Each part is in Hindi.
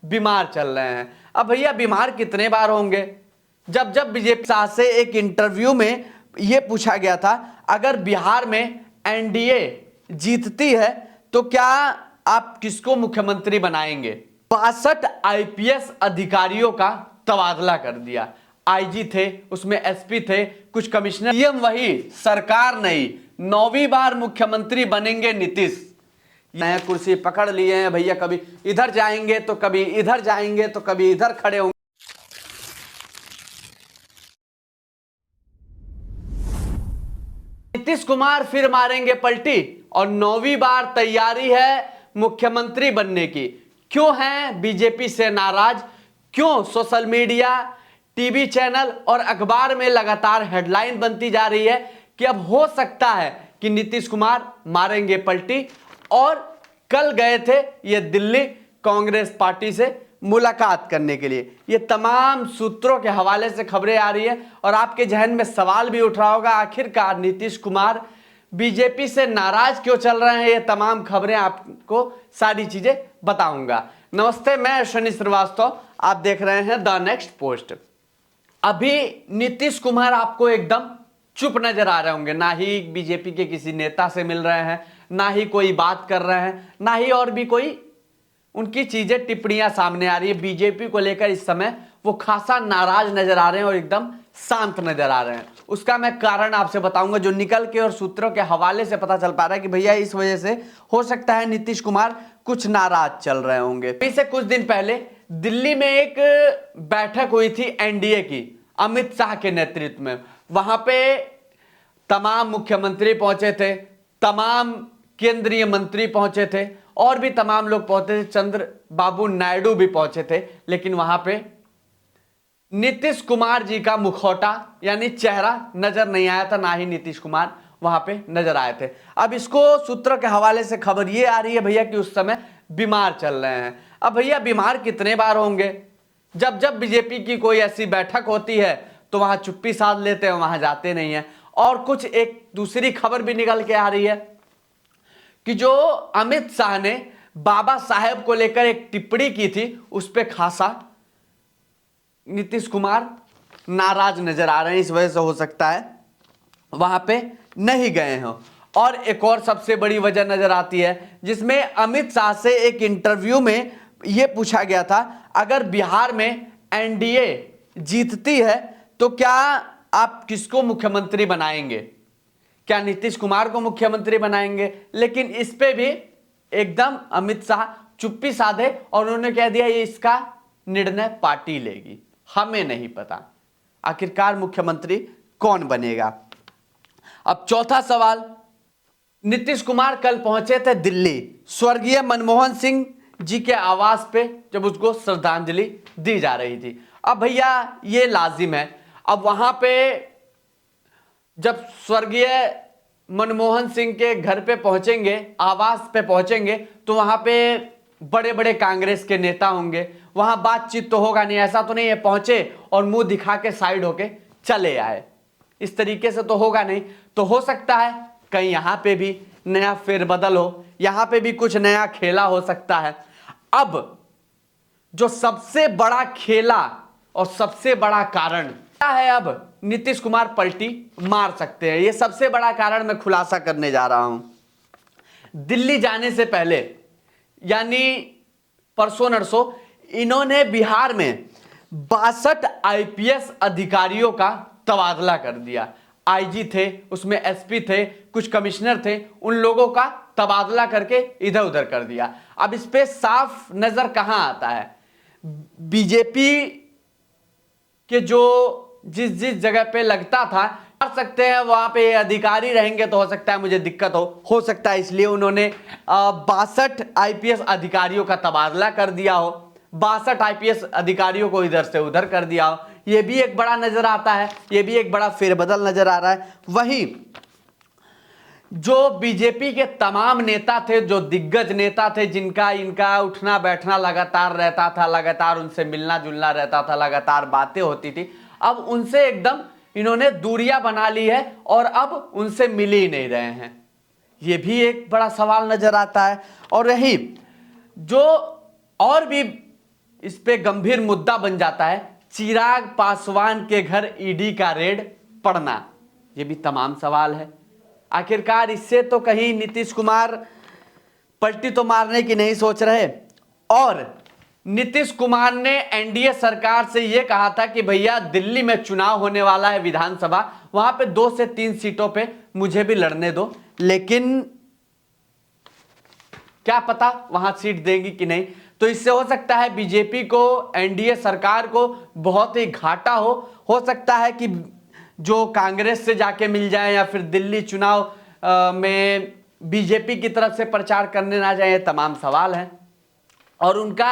बीमार चल रहे हैं। अब भैया बीमार कितने बार होंगे? जब जब बीजेपी से एक इंटरव्यू में यह पूछा गया था, अगर बिहार में एनडीए जीतती है तो क्या आप किसको मुख्यमंत्री बनाएंगे? 62 आईपीएस अधिकारियों का तबादला कर दिया। आईजी थे, उसमें एसपी थे, कुछ कमिश्नर, सीएम वही, सरकार नहीं। 9वीं बार मुख्यमंत्री बनेंगे नीतीश। नया कुर्सी पकड़ लिए हैं भैया, कभी इधर जाएंगे तो कभी इधर जाएंगे तो कभी इधर खड़े होंगे। नीतीश कुमार फिर मारेंगे पलटी और 9वीं बार तैयारी है मुख्यमंत्री बनने की। क्यों हैं बीजेपी से नाराज? क्यों सोशल मीडिया, टीवी चैनल और अखबार में लगातार हेडलाइन बनती जा रही है कि अब हो सकता है कि नीतीश कुमार मारेंगे पलटी। और कल गए थे ये दिल्ली कांग्रेस पार्टी से मुलाकात करने के लिए। ये तमाम सूत्रों के हवाले से खबरें आ रही है और आपके जहन में सवाल भी उठ रहा होगा, आखिरकार नीतीश कुमार बीजेपी से नाराज क्यों चल रहे हैं? ये तमाम खबरें आपको सारी चीजें बताऊंगा। नमस्ते, मैं अश्विनी श्रीवास्तव, आप देख रहे हैं द नेक्स्ट पोस्ट। अभी नीतीश कुमार आपको एकदम चुप नजर आ रहे होंगे, ना ही बीजेपी के किसी नेता से मिल रहे हैं, ना ही कोई बात कर रहे हैं, ना ही और भी कोई उनकी चीजें टिप्पणियां सामने आ रही है। बीजेपी को लेकर इस समय वो खासा नाराज नजर आ रहे हैं और एकदम शांत नजर आ रहे हैं। उसका मैं कारण आपसे बताऊंगा, जो निकल के और सूत्रों के हवाले से पता चल पा रहा है कि भैया इस वजह से हो सकता है नीतीश कुमार कुछ नाराज चल रहे होंगे। इससे कुछ दिन पहले दिल्ली में एक बैठक हुई थी एनडीए की, अमित शाह के नेतृत्व में। वहां पे तमाम मुख्यमंत्री पहुंचे थे, तमाम केंद्रीय मंत्री पहुंचे थे और भी तमाम लोग पहुंचे थे, चंद्रबाबू नायडू भी पहुंचे थे। लेकिन वहां पे नीतीश कुमार जी का मुखौटा यानी चेहरा नजर नहीं आया था, ना ही नीतीश कुमार वहां पे नजर आए थे। अब इसको सूत्रों के हवाले से खबर ये आ रही है भैया कि उस समय बीमार चल रहे हैं। अब भैया बीमार कितने बार होंगे? जब जब बीजेपी की कोई ऐसी बैठक होती है तो वहां चुप्पी साध लेते हैं, वहां जाते नहीं है। और कुछ एक दूसरी खबर भी निकल के आ रही है कि जो अमित शाह ने बाबा साहेब को लेकर एक टिप्पणी की थी, उस पर खासा नीतीश कुमार नाराज नजर आ रहे हैं। इस वजह से हो सकता है वहां पे नहीं गए हो। और एक और सबसे बड़ी वजह नजर आती है, जिसमें अमित शाह से एक इंटरव्यू में यह पूछा गया था, अगर बिहार में एनडीए जीतती है तो क्या आप किसको मुख्यमंत्री बनाएंगे? क्या नीतीश कुमार को मुख्यमंत्री बनाएंगे? लेकिन इस पे भी एकदम अमित शाह चुप्पी साधे और उन्होंने कह दिया ये इसका निर्णय पार्टी लेगी, हमें नहीं पता आखिरकार मुख्यमंत्री कौन बनेगा। अब चौथा सवाल, नीतीश कुमार कल पहुंचे थे दिल्ली स्वर्गीय मनमोहन सिंह जी के आवास पे, जब उसको श्रद्धांजलि दी जा रही थी। अब भैया ये लाजिम है, अब वहां पे जब स्वर्गीय मनमोहन सिंह के घर पे पहुंचेंगे, आवास पे पहुंचेंगे, तो वहां पे बड़े बड़े कांग्रेस के नेता होंगे, वहां बातचीत तो होगा नहीं। ऐसा तो नहीं है पहुंचे और मुंह दिखा के साइड होके चले आए, इस तरीके से तो होगा नहीं। तो हो सकता है कहीं यहां पे भी नया फेरबदल हो, यहां पे भी कुछ नया खेला हो सकता है। अब जो सबसे बड़ा खेला और सबसे बड़ा कारण क्या है, अब नीतीश कुमार पलटी मार सकते हैं, ये सबसे बड़ा कारण मैं खुलासा करने जा रहा हूं। दिल्ली जाने से पहले यानी परसों नरसों इन्होंने बिहार में 62 आईपीएस अधिकारियों का तबादला कर दिया। आईजी थे, उसमें एसपी थे, कुछ कमिश्नर थे, उन लोगों का तबादला करके इधर उधर कर दिया। अब इस पे साफ नजर कहां आता है, बीजेपी के जो जिस जिस जगह पे लगता था कर सकते हैं वहां पे अधिकारी रहेंगे तो हो सकता है मुझे दिक्कत हो सकता है इसलिए उन्होंने 62 आईपीएस अधिकारियों का तबादला कर दिया हो, 62 आईपीएस अधिकारियों को इधर से उधर कर दिया हो। यह भी एक बड़ा नजर आता है, यह भी एक बड़ा फेरबदल नजर आ रहा है। वहीं जो बीजेपी के तमाम नेता थे, जो दिग्गज नेता थे, जिनका इनका उठना बैठना लगातार रहता था, लगातार उनसे मिलना जुलना रहता था, लगातार बातें होती थी, अब उनसे एकदम इन्होंने दूरियां बना ली है और अब उनसे मिल ही नहीं रहे हैं। यह भी एक बड़ा सवाल नजर आता है। और रही जो और भी इस पे गंभीर मुद्दा बन जाता है चिराग पासवान के घर ईडी का रेड पड़ना। ये भी तमाम सवाल है। आखिरकार इससे तो कहीं नीतीश कुमार पलटी तो मारने की नहीं सोच रहे। और नीतीश कुमार ने एनडीए सरकार से यह कहा था कि भैया दिल्ली में चुनाव होने वाला है विधानसभा, वहां पे 2 से 3 सीटों पे मुझे भी लड़ने दो, लेकिन क्या पता वहां सीट देगी कि नहीं। तो इससे हो सकता है बीजेपी को, एनडीए सरकार को बहुत ही घाटा हो सकता है कि जो कांग्रेस से जाके मिल जाए या फिर दिल्ली चुनाव में बीजेपी की तरफ से प्रचार करने ना जाए, तमाम सवाल हैं। और उनका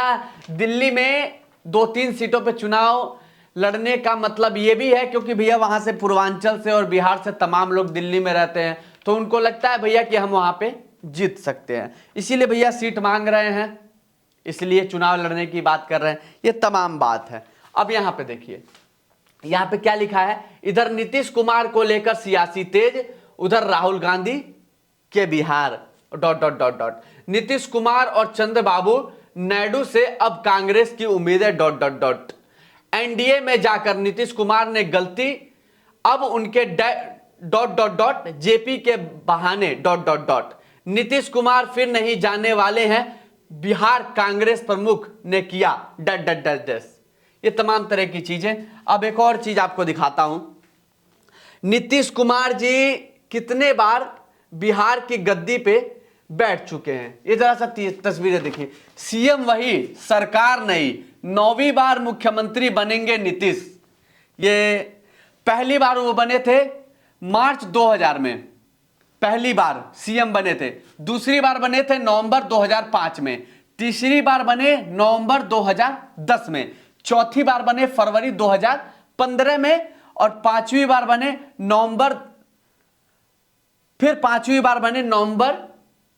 दिल्ली में 2-3 सीटों पे चुनाव लड़ने का मतलब ये भी है क्योंकि भैया वहां से पूर्वांचल से और बिहार से तमाम लोग दिल्ली में रहते हैं, तो उनको लगता है भैया कि हम वहां पे जीत सकते हैं, इसीलिए भैया सीट मांग रहे हैं, इसलिए चुनाव लड़ने की बात कर रहे हैं। ये तमाम बात है। अब यहां पे देखिए, यहां पे क्या लिखा है, इधर नीतीश कुमार को लेकर सियासी तेज, उधर राहुल गांधी के बिहार ... नीतीश कुमार और चंद्रबाबू नायडू से अब कांग्रेस की उम्मीदें ... एनडीए में जाकर नीतीश कुमार ने गलती, अब उनके ... जेपी के बहाने ... नीतीश कुमार फिर नहीं जाने वाले हैं, बिहार कांग्रेस प्रमुख ने किया ... ये तमाम तरह की चीजें। अब एक और चीज आपको दिखाता हूं, नीतीश कुमार जी कितने बार बिहार की गद्दी पे बैठ चुके हैं। ये जरा सा तस्वीरें देखिए, सीएम वही, सरकार नहीं, 9वीं बार मुख्यमंत्री बनेंगे नीतीश। ये पहली बार वो बने थे मार्च 2000 में, पहली बार सीएम बने थे। दूसरी बार बने थे नवंबर 2005 में, तीसरी बार बने नवंबर 2010 में, चौथी बार बने फरवरी 2015 में, और पांचवी बार बने नवंबर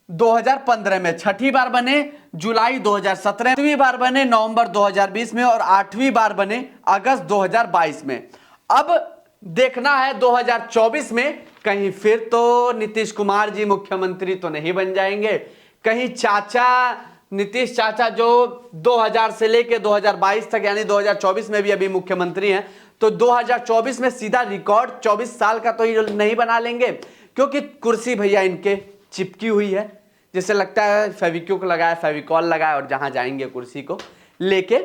2015 में, छठी बार बने जुलाई 2017, 7वीं बार बने नवंबर 2020 में, और 8वीं बार बने अगस्त 2022 में। अब देखना है 2024 में कहीं फिर तो नीतीश कुमार जी मुख्यमंत्री तो नहीं बन जाएंगे, कहीं चाचा नीतीश चाचा जो 2000 से लेके 2022 तक यानी 2024 में भी अभी मुख्यमंत्री हैं, तो 2024 में सीधा रिकॉर्ड 24 साल का तो ये नहीं बना लेंगे, क्योंकि कुर्सी भैया इनके चिपकी हुई है, जैसे लगता है फेविक्विक लगाया, फेविकॉल लगाया और जहां जाएंगे कुर्सी को लेके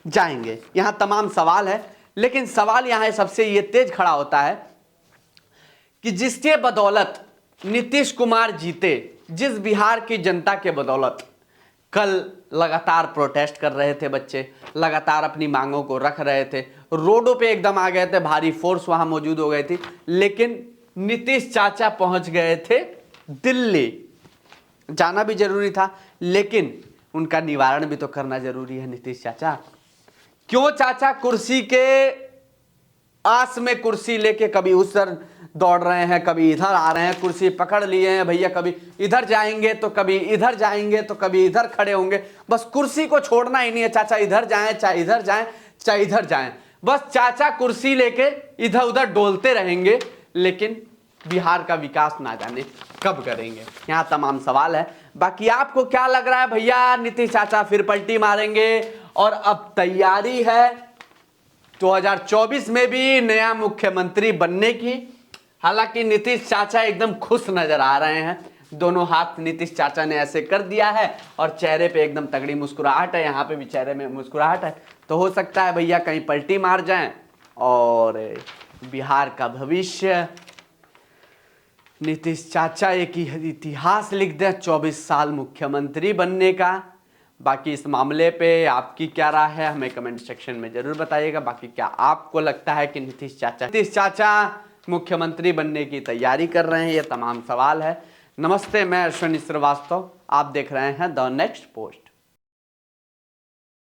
जाएंगे। यहां तमाम सवाल है, लेकिन सवाल यहां सबसे ये तेज खड़ा होता है कि जिसके बदौलत नीतीश कुमार जीते, जिस बिहार की जनता के बदौलत कल लगातार प्रोटेस्ट कर रहे थे बच्चे, लगातार अपनी मांगों को रख रहे थे, रोडों पे एकदम आ गए थे, भारी फोर्स वहां मौजूद हो गई थी, लेकिन नीतीश चाचा पहुंच गए थे दिल्ली। जाना भी जरूरी था, लेकिन उनका निवारण भी तो करना जरूरी है। नीतीश चाचा क्यों चाचा कुर्सी के आस में कुर्सी लेके कभी उस सर दौड़ रहे हैं, कभी इधर आ रहे हैं, कुर्सी पकड़ लिए हैं भैया, कभी इधर जाएंगे तो कभी इधर जाएंगे तो कभी इधर खड़े होंगे, बस कुर्सी को छोड़ना ही नहीं है चाचा, इधर जाएं चाहे इधर जाएं चाहे इधर जाएं, बस चाचा कुर्सी लेके इधर उधर डोलते रहेंगे, लेकिन बिहार का विकास ना जाने कब करेंगे। यहाँ तमाम सवाल है। बाकी आपको क्या लग रहा है भैया, नीतीश चाचा फिर पलटी मारेंगे और अब तैयारी है 2024 में भी नया मुख्यमंत्री बनने की। हालांकि नीतीश चाचा एकदम खुश नजर आ रहे हैं, दोनों हाथ नीतीश चाचा ने ऐसे कर दिया है और चेहरे पे एकदम तगड़ी मुस्कुराहट है, यहाँ पे भी चेहरे में मुस्कुराहट है, तो हो सकता है भैया कहीं पलटी मार जाएं और बिहार का भविष्य नीतीश चाचा एक इतिहास लिख दें 24 साल मुख्यमंत्री बनने का। बाकी इस मामले पे आपकी क्या राय है हमें कमेंट सेक्शन में जरूर बताइएगा। बाकी क्या आपको लगता है कि नीतीश चाचा मुख्यमंत्री बनने की तैयारी कर रहे हैं, ये तमाम सवाल है। नमस्ते, मैं अश्विनी श्रीवास्तव, आप देख रहे हैं द नेक्स्ट पोस्ट।